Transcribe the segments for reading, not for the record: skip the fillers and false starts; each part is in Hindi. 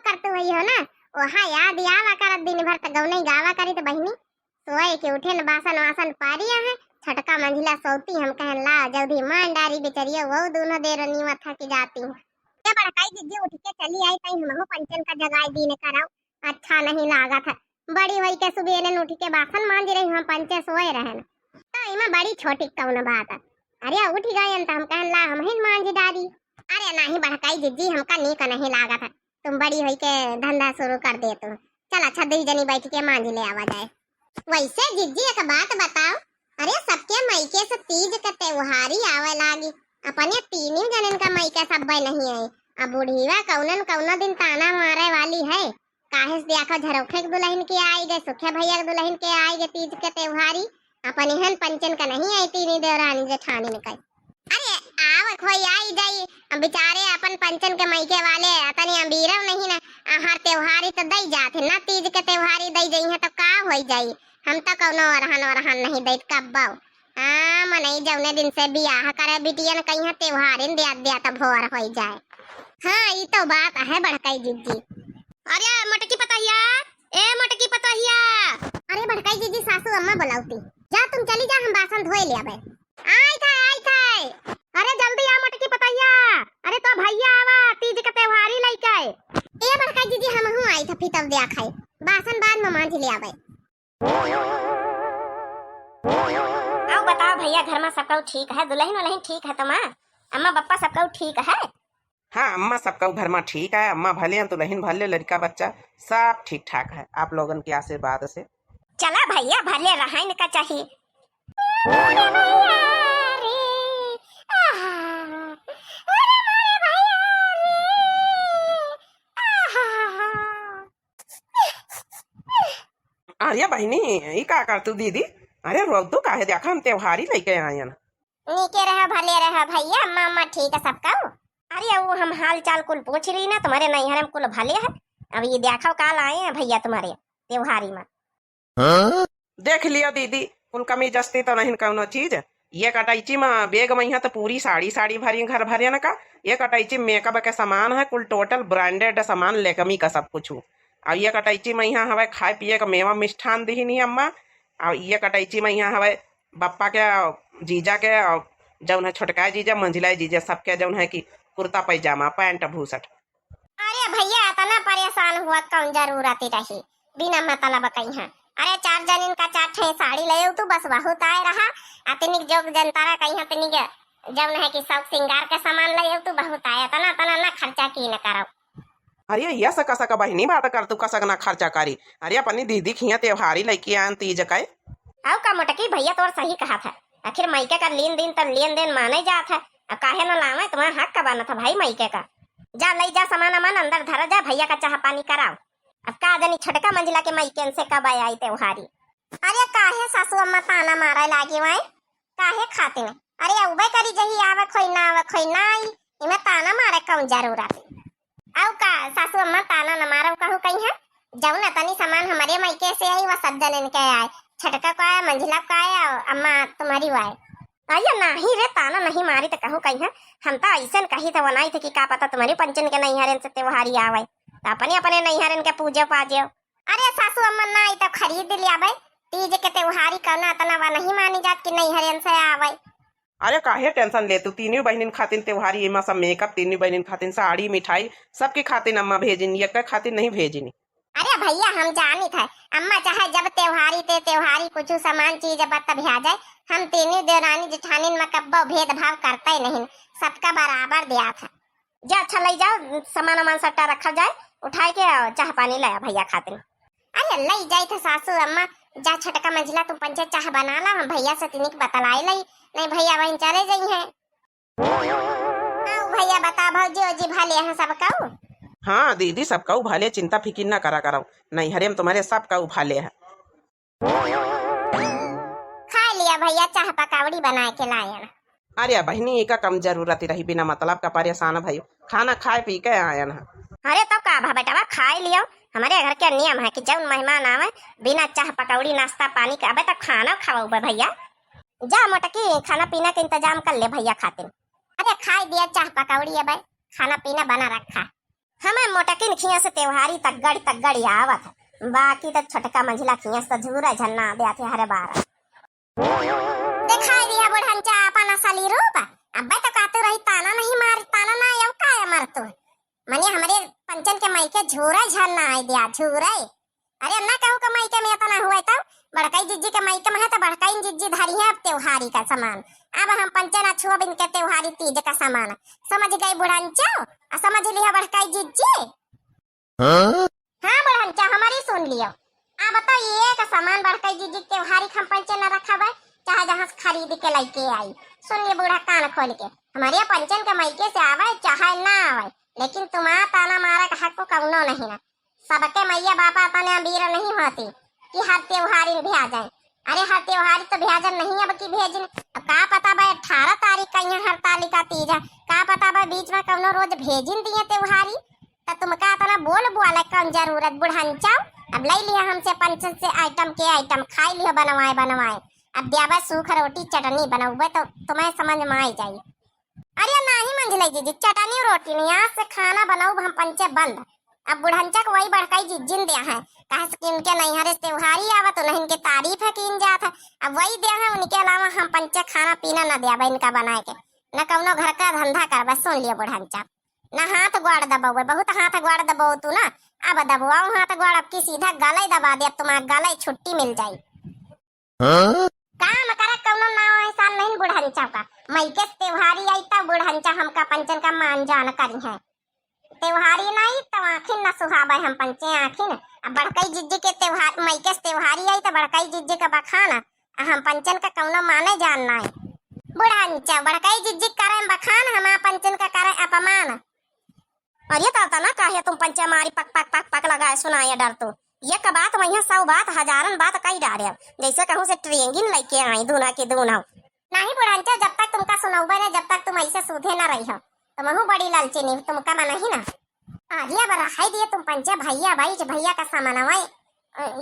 करते हुई हो ना ओहा याद आवा करत दिन भर त गौनई गावा करी त बहिनी सोए के उठे न बासन वासन पारिया है छटका मंझिला सोती हम कहन ला जल्दी मान डारी बेचरिया वो दोनों देर नीवा थक जाती हूँ क्या बड़काई दीदी उठ के चली आई तई हम पंचन का जगाई दीने कराओ अच्छा नहीं लागा था बड़ी वही के सुबह ने उठ के बासन मांज रही हम पंचे सोए रहन तो इमा बड़ी छोटी कौन बात है अरे उठ गए त हम कहन ला हम ही मांज डारी अरे नहीं बड़काई दीदी हमका नीक नहीं लागा था तुम बड़ी हुई के धंधा शुरू कर दे तुम चल अच्छा दही जनी बैठ के मांझ ले आवा जाए वैसे जिज्जी एक बात बताओ अरे सबके मायके से तीज के त्योहारी आवे लागी अपने तीनों जनन का मायका सब नहीं है अब बुढ़ीवा कौनन कौना दिन ताना मारे वाली है काहे से देखो झरोखे के दुल्हन के आई गए सुखे भैया के दुल्हन के आई गए तीज के त्योहारी अपने हन पंचन का नहीं आई तीनी देवरानी जेठानी ने कही अरे आव खोई आई जाई बेचारे अपन पंचन के मायके वाले तनी अमीरव नहीं ना हर त्योहारी तो दई जाते ना तीज के त्योहारी दई जई है तो का होई जाई हम तो कौनो अरहन नहीं दैत कब्बाओ हां मनई जौने दिन से बियाह करे बिटियन कहीं त्योहारिन दिया तो भोर होई जाए हां ई तो बात है बड़काई जीजी अरे मटकी पतहिया ए मटकी पतहिया अरे बड़काई जीजी सासू अम्मा बुलाउती जा तुम चली जा हम बासन धोए ले आबे आई था अरे जल्दी आ मटकी पतहिया अरे तो भैया आवा तीज के त्योहारी लइके ए बड़काई जीजी हम हूं आई था फितव दिया खाए बासन बाद में मांझ ले आबे आओ बताओ भैया घर में सबका ठीक है दुल्हन वल्हन ठीक है तुम अम्मा पापा सबका ठीक है हाँ अम्मा सबका घर में ठीक है अम्मा भले दुल्हन भले लड़का बच्चा सब ठीक ठाक है आप लोगन के आशीर्वाद से चला भैया भले रहन का चाहिए अरे बहनी ये का कर तू दीदी अरे रोक दो काहे देखा हम त्योहारी लेके आए हैं नीके रहा भले रहा भैया मामा ठीक है सबका अरे वो हम हाल चाल कुल पूछ रही ना तुम्हारे नैहर में कुल भले है अब ये देखो काल आए हैं भैया तुम्हारे त्योहारी में देख लिया दीदी कुल कमी जस्ती तो नहीं कौनो चीज ये कटाइची में बेग में तो पूरी साड़ी भरी घर भरे न का ये कटाइची मेकअप के सामान है कुल टोटल ब्रांडेड सामान लेकमी का सब कुछ और ये कटाइची में यहाँ हवे खाए पिए का मेवा मिष्ठान दी नहीं अम्मा और ये कटाइची में यहाँ हवे बप्पा के जीजा के जौन है छोटका जीजा मंझिला जीजा सबके जौन है कि कुर्ता पैजामा पैंट भूसट अरे भैया इतना परेशान हुआ कौन जरूरत रही बिना मतलब कहीं है अरे 4 जन का 4 ठे साड़ी ले तू बस बहुत आए रहा अतनिक जोग जनतारा कहीं अतनिक जौन है कि सब सिंगार के सामान ले तू बहुत आया तना तना ना खर्चा की न करो अरे ये सका बहनी बात कर तू कसक ना खर्चा करी अरे अपनी दीदी खिया त्योहारी लेके आन तीज का आओ का मोटकी भैया तो सही कहा था आखिर मायके का लेन देन तो लेन देन माने जात है काहे न लावे तुम्हारा हक का बना था भाई मायके का जा ले जा सामान अमान अंदर धरा जा भैया का चाह पानी कराओ अब का जनी छटका मंजिला के मायके से कब आई त्योहारी अरे काहे सासू अम्मा ताना मारे लागी वाई काहे खाते में अरे उबे करी जही आवे खोई ना आई इमे ताना मारे कौन जरूरत आओ का सासू अम्मा ताना न मारो कहू कहीं है जाऊ ना तनी सामान हमारे मायके से आई वह सब जन के आए छटका का आया मंजिला का आया अम्मा तुम्हारी वाई आया नहीं रे ताना नहीं मारी तो कहू कहीं है हम तो ऐसा कही तो बनाई थे कि का पता तुम्हारी पंचन के नैहरन से त्योहारी आवे तो अपने नैहरन के पूजे पाजे अरे सासू अम्मा ना आई तो खरीद लिया भाई तीज के त्योहारी करना तना नहीं मानी जात कि नैहरन से आवे अरे काहे टेंशन ले तू तीनों बहनिन खातिन त्योहारी एमा सब मेकअप तीनों बहनिन खातिन साड़ी मिठाई सबके खातिन अम्मा भेजिन ये के खातिन नहीं भेजिनी अरे भैया हम जानी था अम्मा चाहे जब त्योहारी कुछ सामान चीज बता भी आ जाए हम तीनों देवरानी जेठानी में कब्बो भेदभाव करता ही नहीं सबका बराबर दिया था जा अच्छा ले जाओ सामान वामान सट्टा रखा जाए उठा के चाह पानी लाया भैया खातिर अरे ले जाए थे सासू अम्मा जा छटका मंजिला तुम पंचे चाह बना ला हम भैया से तिनिक बतलाई लई नहीं भैया वहीं चले जाई है भैया बता भौजी जी भले यहाँ सब कहू हाँ दीदी सबका उभाले चिंता फिकिर ना करा करो नहीं हरे तुम्हारे सबका उभाले है खा लिया भैया चाह पकौड़ी बना के लाए अरे बहनी का कम जरूरत रही बिना मतलब का परेशान भाई खाना खाए पी के आया ना अरे तो का भा बेटा खाए लियो हमारे घर के नियम है कि जब मेहमान आवे बिना चाह पकौड़ी नाश्ता पानी का अबे तो खाना खाओ भैया जा मोटकी खाना पीना का इंतजाम कर ले भैया खातिर अरे खाए दिया चाह पकौड़ी अब खाना पीना बना रखा हमें मोटकिन खिया से त्योहारी तक गड़ी आवत बाकी तो छोटका मंझिला खिया से झूरा झन्ना दे आते हरे बार दिखाई दिया बुढ़ंचा अपन असली रूप। अब्बे तो कहते रही ताना नहीं मार ताना ना यव का मर तू मने हमारे पंचन के मायके झूरा झन्ना आई दिया झूरे। अरे ना कहू का मायके में इतना हुआ तो बड़काई जिज्जी के मायके में है तो बड़काई जिज्जी धरी है अब त्योहारी का सामान। अब हम पंचन छुआ बिन के त्योहारी तीज का सामान समझ गई बुढ़ंचा समझ लिया बड़काई जिज्जी। हाँ बुढ़ंचा हमारी सुन लियो। आ बताओ ये का सामान बड़काई जिज्जी त्योहारी हम पंचन न रखा है चाहे जहाँ से खरीद के लेके आई। सुन ये बूढ़ा कान खोल के हमारे पंचन के मायके से आवे चाहे ना आवे लेकिन तुम्हारा ताना मारा का हक को कौनो नहीं ना। सबके मैया बापा तने अमीर नहीं होती कि हर त्योहारी भी आ जाए। अरे हर त्योहारी तो भेजन नहीं अब की भेजन अब का पता भाई 18 तारीख का यहाँ हड़तालिका तीज है का पता भाई बीच में कौनो रोज भेजिन दिए त्योहारी तो तुम का तना बोल बुआले कौन जरूरत बुढ़ंचा। अब ले लिया हमसे पंचन से आइटम के आइटम खाई लियो बनवाए अब ब्याबा सूख रोटी चटनी बनाऊबे तो तुम्हें समझ में आई जाए। अरे नहीं मंझले जी चटनी रोटी नहीं आज से खाना बनाऊ हम पंचे बंद। अब बुढ़ंचा को वही बड़काई जिज्जिन दिया है कहा कि इनके नैहरे त्योहारी आवा तो नहीं इनके तारीफ है कि इन जात है अब वही दिया है उनके अलावा हम पंचे खाना पीना न दिया इनका बनाए के न कौनो घर का धंधा कर बस सुन लियो बुढ़ंचा न हाथ ग्वाड़ दबाओ बहुत हाथ ग्वाड़ दबाओ तू ना अब दबाओ हाथ ग्वाड़ अब की सीधा गले दबा दे अब तुम्हारा गले छुट्टी मिल जाये। काम करा कौनो ना एहसान नहीं बुढ़ंचा का मैके त्योहारी आई तब बुढ़ंचा हमका पंचन का मान जान करी है त्योहारी नहीं तो आखिर न सुहाबे हम पंचे आखिर अब बड़काई जिज्जी के त्योहार मैके त्योहारी आई तो बड़काई जिज्जी का बखाना हम पंचन का कौनो माने जानना है। बुढ़ंचा बड़काई जिज्जी करे बखान हम पंचन का करे अपमान। अरे ताता ना कहे तुम पंचे मारी पक लगाए सुनाए डर तो ये का बात वही 100 बात हजारन बात कई डारे जैसे कहूँ से ट्रेंगिन लेके आई दूना के दूना नहीं बुढ़ंचा जब तक तुमका सुनाऊबे ना जब तक तुम ऐसे सूधे ना रही हो तो महू बड़ी लालची नहीं तुमका मना ही ना आधिया बरा हाई दिए तुम पंचे भैया भाई भैया का सामान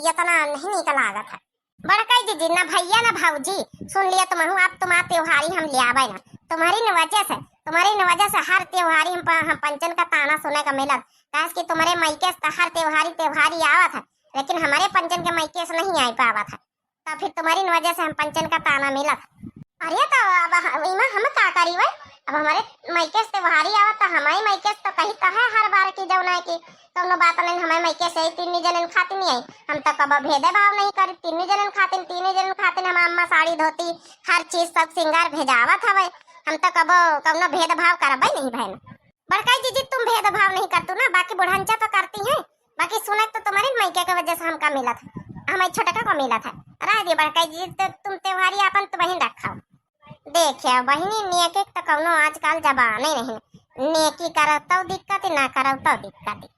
ये तना नहीं निकल आगा था बड़काई जी ना भैया ना भाऊजी सुन लिया तुम अब तुम्हारा त्योहारी हम ले आवे ना तुम्हारी वजह से हर त्योहारी हम पंचन का ताना सुने का मिला काश कि तुम्हारे मायके से हर त्योहारी आवा था लेकिन हमारे पंचन के मायके से नहीं आ पावा था तो फिर तुम्हारी वजह से हम पंचन का ताना मिला। अरे तो अब इमा हम का करी वै अब हमारे मायके से त्योहारी आवा तो हमारे मायके से तो कही तो है हर बार की जौना की कोनो बात नहीं हमारे मायके से तीन जन खाती नहीं आई हम तो कब भेदे भाव नहीं करी तीन जन खाते हम अम्मा साड़ी धोती हर चीज सब सिंगार भेजावत हवे हम तो कब कौनो भेदभाव करबे नहीं बहन। बड़काई जी तुम भेदभाव नहीं करतू ना बाकी बुढ़ंचा तो करती है बाकी सुने तो तुम्हारे मायके की वजह से हमका मिला था हमारे छोटका को मिला था रह दिए बड़काई जी तो तुम त्योहारी अपन तो बहन रखा देखिए बहनी नेकी तो कौनो आजकल जबाने नहीं नेकी करत तो दिक्कत ना करत तो दिक्कत।